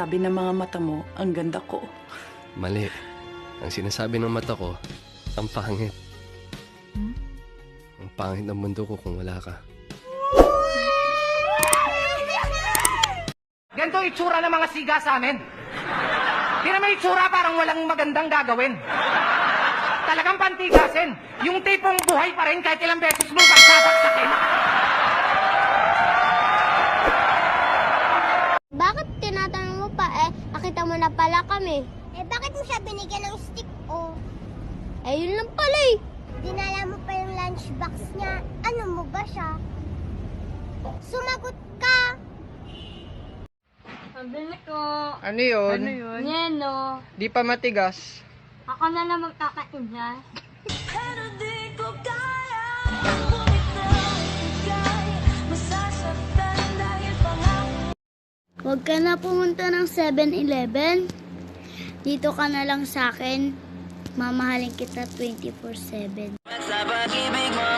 Sabi ng mga mata mo, ang ganda ko. Mali. Ang sinasabi ng mata ko, ang pangit. Ang pangit ng mundo ko kung wala ka. Ganito itsura ng mga siga sa amin. Di naman itsura parang walang magandang gagawin. Talagang pantigasin. Yung tipong buhay pa rin kahit ilang beses mong pagsasaksakin. Bakit tinatanong mo pa nakita mo na pala kami? Bakit mo siya binigyan ng stick yun lang pala Dinala mo pa yung lunchbox niya. Ano mo ba siya? Sumagot ka! Pabili ko. Ano yun? Ano yun? Yelo. Di pa matigas. Ako na lang magkakain niya. Pero di ko kaya bumitaw ika'y masasaktan dahil pangako. Huwag ka na pumunta ng 7-Eleven. Dito ka na lang sa akin. Mamahalin kita 24/7. Sa pag-ibig mo,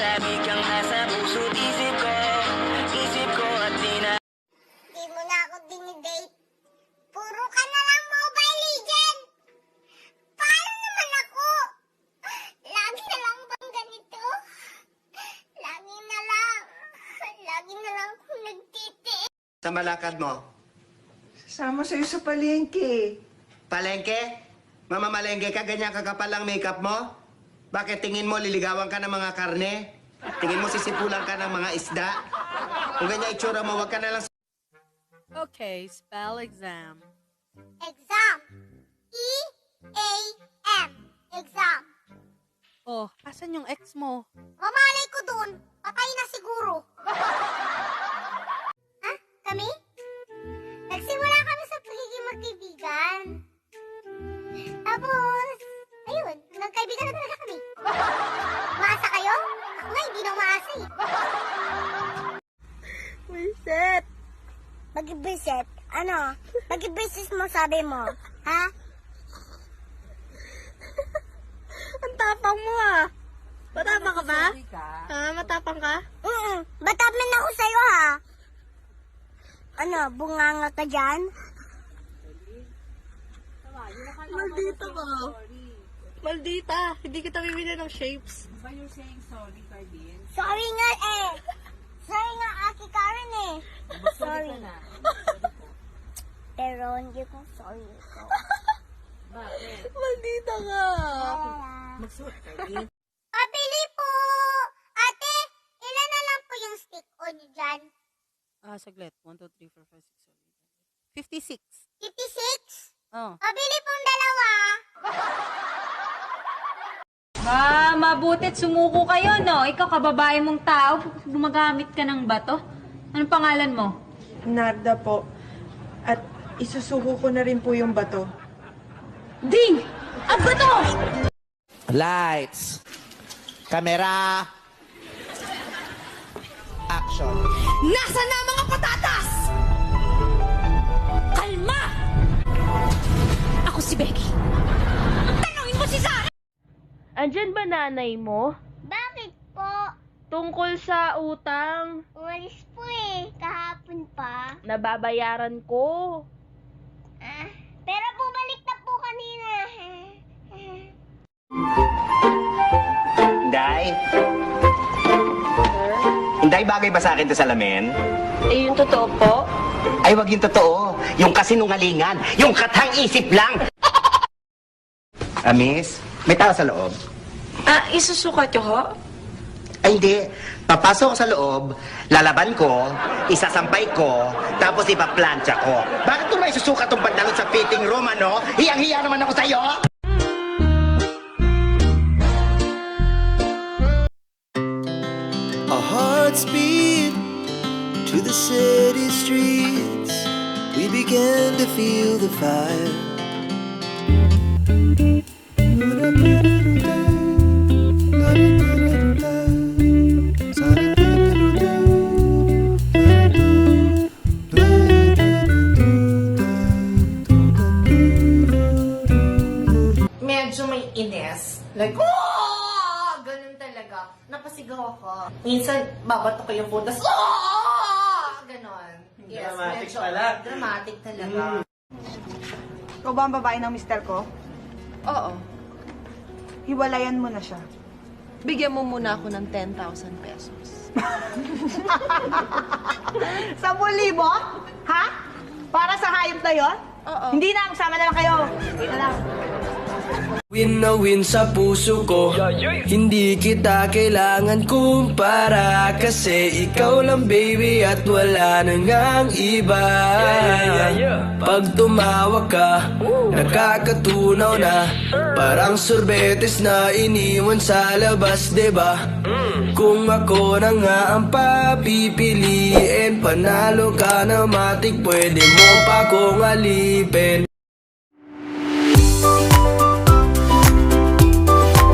lagi kang nasa puso't isip ko at Di mo na ako dinidate. Puro ka na lang Mobile Legend. Paano naman ako? Lagi na lang bang ganito? Lagi na lang akong nagtitiis. Sa malakad mo? Sama sa'yo sa palengke. Palengke? Mamamalengke ka, ganyan kakapal ang makeup mo? Bakit tingin mo liligawan ka ng mga karne? Tingin mo sisipulan ka ng mga isda? Kung ganyan itsura mo, wag ka na lang. Okay, spell exam. Exam. E-A-M. Exam. Oh, asan yung ex mo? Mamalay ko dun. Patay na siguro. Ha? Kami? Nagsimula kami sa pagiging magkaibigan. Tapos, ayun, nagkaibigan na talaga kami. Maasa kayo? Ako nga, hindi na umaasa Reset! Mag-reset? Ano? Mag-reset mo, sabi mo. Ha? Ang tapang mo Matapang ka ba? Matapang ka? Batapin ako sa'yo, ha? Ano, bunganga ka dyan? Maldita ka. Maldita. Hindi kita bibili ng shapes. But you're saying sorry, Cardin? Sorry nga Sorry nga, Aki Karen Sorry. Pero hindi ko sorry ito. Bakit? Maldita ka. Magsuot, Cardin. Pabili po! Ate, ilan na lang po yung stick-o niyo dyan? Saglit. 1, 2, 3, 4, 5, 6, 7, 56. 56? Oh. Pabili pong dalawa. Mabutit sumuko kayo, no? Ikaw, kababae mong tao, gumagamit ka ng bato. Anong pangalan mo? Narda po. At isusuko ko na rin po yung bato. Ding! Ang bato! Lights. Camera. Action. Nasaan na ang mga patatas? Kalma! Ako si Becky. Tanungin mo si Sarah! Andyan ba nanay mo? Bakit po? Tungkol sa utang, Umalis po kahapon pa. nababayaran ko. Pero bumalik na po kanina. Inday? Inday, bagay ba sa akin to salamin? Yung totoo po? Ay, wag yung totoo. Yung kasinungalingan. Yung katang isip lang. Miss, may tao sa loob. Isusukat nyo ho? Ay, hindi. Papasok ko sa loob, lalaban ko, isasampay ko, tapos ipaplantsa ko. Bakit mo may susukat tong pantalon sa fitting room, ano? Hiyang-hiya naman ako sa'yo! Our hearts beat to the city streets. We began to feel the fire. Medyo may ines. Like, oh! Ganun talaga. Napasigaw ako. Minsan, babato ko yung butas. Oh! Ganon. Yes, Dramatic medyo pala. dramatic talaga. Ikaw ba ang babae ng mister ko? Oo. Hiwalayan mo na siya. Bigyan mo muna ako ng 10,000 pesos. 10,000? Ha? Para sa hayop na yun? Oo. Hindi na, magsama na lang kayo. Dito lang. Win na win sa puso ko. Hindi kita kailangan kumpara, kasi ikaw lang baby at wala nang ang iba. Pag tumawa ka, nakakatunaw na, parang sorbetes na iniwan sa labas, diba? Kung ako na nga ang papipiliin, panalo ka na matik, pwede mo pa kong alipin.